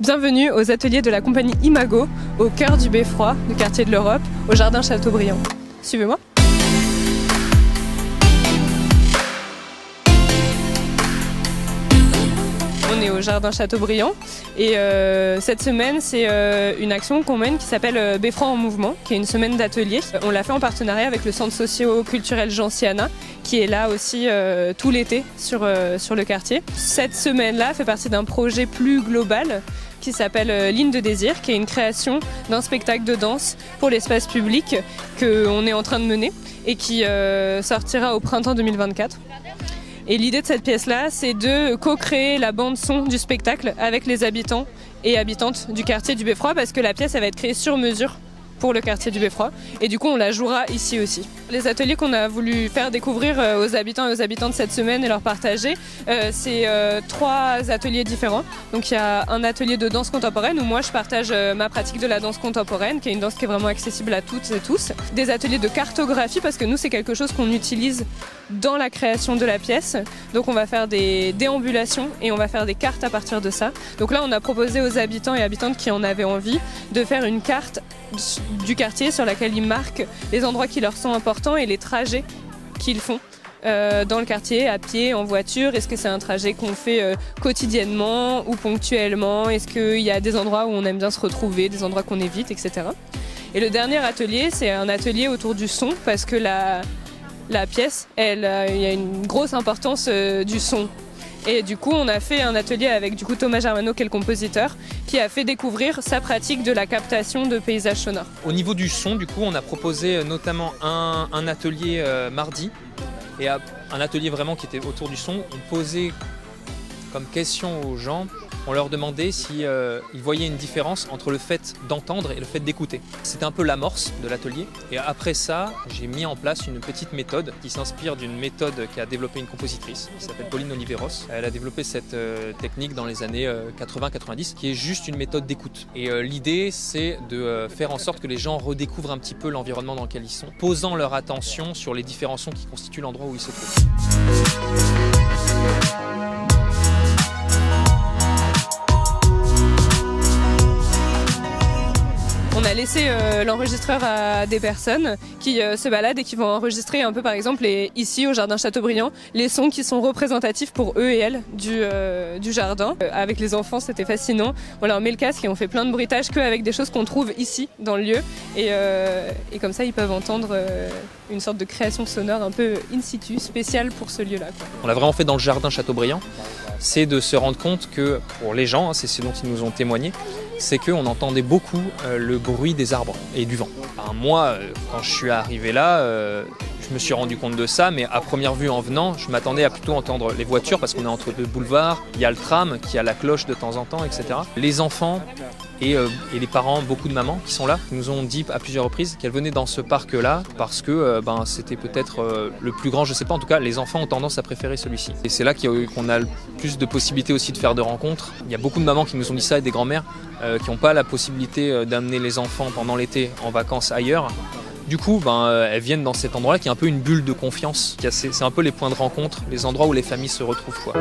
Bienvenue aux ateliers de la compagnie Imago, au cœur du Beffroi, du quartier de l'Europe, au jardin Chateaubriand. Suivez-moi. On est au jardin Chateaubriand et cette semaine c'est une action qu'on mène qui s'appelle Beffroi en mouvement, qui est une semaine d'atelier. On l'a fait en partenariat avec le centre socio-culturel Gentiana qui est là aussi tout l'été sur le quartier. Cette semaine-là fait partie d'un projet plus global qui s'appelle Ligne de désir, qui est une création d'un spectacle de danse pour l'espace public qu'on est en train de mener et qui sortira au printemps 2024. Et l'idée de cette pièce-là, c'est de co-créer la bande-son du spectacle avec les habitants et habitantes du quartier du Beffroi, parce que la pièce elle va être créée sur mesure pour le quartier du Beffroi et du coup on la jouera ici aussi. Les ateliers qu'on a voulu faire découvrir aux habitants et aux habitantes cette semaine et leur partager, c'est 3 ateliers différents. Donc il y a un atelier de danse contemporaine où moi je partage ma pratique de la danse contemporaine, qui est une danse qui est vraiment accessible à toutes et tous. Des ateliers de cartographie, parce que nous c'est quelque chose qu'on utilise dans la création de la pièce. Donc on va faire des déambulations et on va faire des cartes à partir de ça. Donc là on a proposé aux habitants et habitantes qui en avaient envie de faire une carte du quartier sur laquelle ils marquent les endroits qui leur sont importants et les trajets qu'ils font dans le quartier, à pied, en voiture. Est-ce que c'est un trajet qu'on fait quotidiennement ou ponctuellement? Est-ce qu'il y a des endroits où on aime bien se retrouver, des endroits qu'on évite, etc. Et le dernier atelier, c'est un atelier autour du son, parce que la pièce, il y a une grosse importance du son. Et du coup, on a fait un atelier avec Thomas Germano, qui est le compositeur, qui a fait découvrir sa pratique de la captation de paysages sonores. Au niveau du son, du coup, on a proposé notamment un atelier mardi, et un atelier vraiment qui était autour du son. On posait comme question aux gens, on leur demandait si ils voyaient une différence entre le fait d'entendre et le fait d'écouter. C'était un peu l'amorce de l'atelier. Et après ça, j'ai mis en place une petite méthode qui s'inspire d'une méthode qu'a développée une compositrice qui s'appelle Pauline Oliveros. Elle a développé cette technique dans les années 80-90, qui est juste une méthode d'écoute. Et l'idée, c'est de faire en sorte que les gens redécouvrent un petit peu l'environnement dans lequel ils sont, posant leur attention sur les différents sons qui constituent l'endroit où ils se trouvent. On a laissé l'enregistreur à des personnes qui se baladent et qui vont enregistrer un peu, par exemple, ici au jardin Chateaubriand, les sons qui sont représentatifs pour eux et elles du jardin. Avec les enfants, c'était fascinant. On leur met le casque et on fait plein de bruitages qu'avec des choses qu'on trouve ici dans le lieu. Et comme ça, ils peuvent entendre une sorte de création sonore un peu in situ, spéciale pour ce lieu-là. On l'a vraiment fait dans le jardin Chateaubriand. C'est de se rendre compte que, pour les gens, c'est ce dont ils nous ont témoigné, c'est qu'on entendait beaucoup le bruit des arbres et du vent. Enfin, moi, quand je suis arrivé là, je me suis rendu compte de ça, mais à première vue en venant, je m'attendais à plutôt entendre les voitures, parce qu'on est entre 2 boulevards, il y a le tram, qui a la cloche de temps en temps, etc. Les enfants et les parents, beaucoup de mamans qui sont là, nous ont dit à plusieurs reprises qu'elles venaient dans ce parc-là parce que c'était peut-être le plus grand, je sais pas, en tout cas les enfants ont tendance à préférer celui-ci. Et c'est là qu'on a le plus de possibilités aussi de faire de rencontres. Il y a beaucoup de mamans qui nous ont dit ça, et des grands-mères qui n'ont pas la possibilité d'amener les enfants pendant l'été en vacances ailleurs. Du coup, elles viennent dans cet endroit-là qui est un peu une bulle de confiance. C'est un peu les points de rencontre, les endroits où les familles se retrouvent, quoi.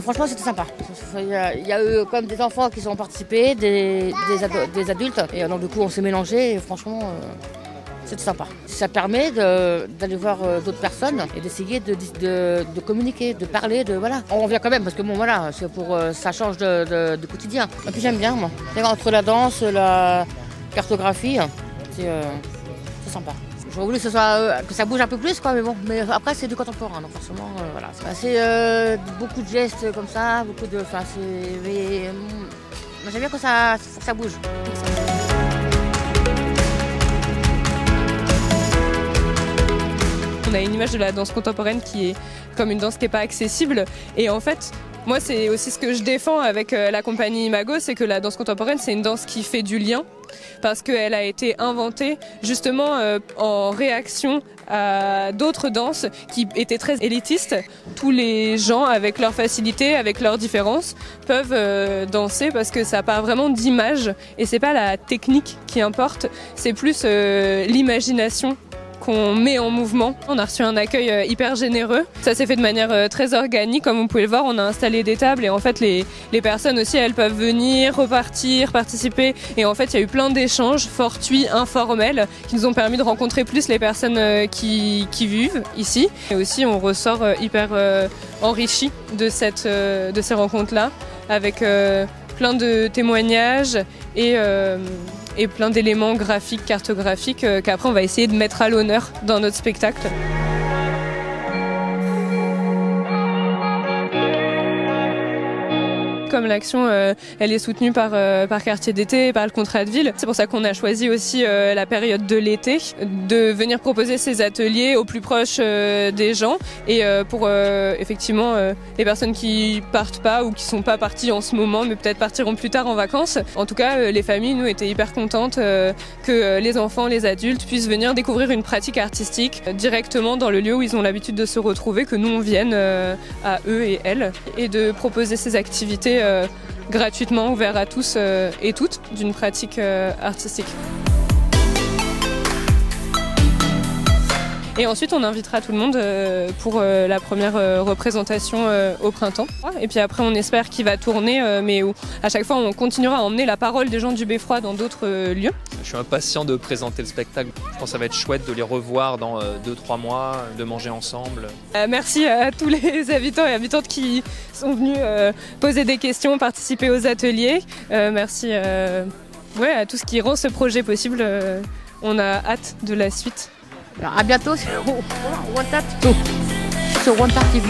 Franchement, c'était sympa. Il y a eu comme des enfants qui ont participé, des adultes. Et donc, du coup, on s'est mélangés et franchement, c'était sympa. Ça permet d'aller voir d'autres personnes et d'essayer de communiquer, de parler, voilà. On vient quand même parce que bon, voilà, c'est ça change de quotidien. Et puis j'aime bien, moi. Entre la danse, la cartographie, c'est sympa. J'aurais voulu que ça bouge un peu plus, quoi, mais bon. Mais après, c'est du contemporain, donc forcément, voilà. C'est beaucoup de gestes comme ça, beaucoup de. Enfin, j'aime bien quand ça bouge. On a une image de la danse contemporaine qui est comme une danse qui n'est pas accessible. Et en fait, moi, c'est aussi ce que je défends avec la compagnie Imago, c'est que la danse contemporaine, c'est une danse qui fait du lien, parce qu'elle a été inventée justement en réaction à d'autres danses qui étaient très élitistes. Tous les gens, avec leur facilité, avec leurs différences, peuvent danser parce que ça part vraiment d'image et c'est pas la technique qui importe, c'est plus l'imagination qu'on met en mouvement. On a reçu un accueil hyper généreux. Ça s'est fait de manière très organique, comme vous pouvez le voir. On a installé des tables et en fait les personnes aussi, elles peuvent venir, repartir, participer. Et en fait, il y a eu plein d'échanges fortuits, informels, qui nous ont permis de rencontrer plus les personnes qui vivent ici. Et aussi, on ressort hyper enrichi de ces rencontres-là, avec plein de témoignages et plein d'éléments graphiques, cartographiques qu'après on va essayer de mettre à l'honneur dans notre spectacle. Comme l'action elle est soutenue par Quartier d'été, par le contrat de ville, c'est pour ça qu'on a choisi aussi la période de l'été, de venir proposer ces ateliers au plus proche des gens et pour effectivement les personnes qui partent pas ou qui sont pas parties en ce moment mais peut-être partiront plus tard en vacances. En tout cas les familles nous étaient hyper contentes que les enfants, les adultes puissent venir découvrir une pratique artistique directement dans le lieu où ils ont l'habitude de se retrouver, que nous on vienne à eux et elles et de proposer ces activités gratuitement ouvert à tous et toutes d'une pratique artistique. Et ensuite, on invitera tout le monde pour la première représentation au printemps. Et puis après, on espère qu'il va tourner, mais à chaque fois, on continuera à emmener la parole des gens du Beffroi dans d'autres lieux. Je suis impatient de présenter le spectacle. Je pense que ça va être chouette de les revoir dans 2-3 mois, de manger ensemble. Merci à tous les habitants et habitantes qui sont venus poser des questions, participer aux ateliers. Merci à tout ce qui rend ce projet possible. On a hâte de la suite. Alors à bientôt sur One Tap TV.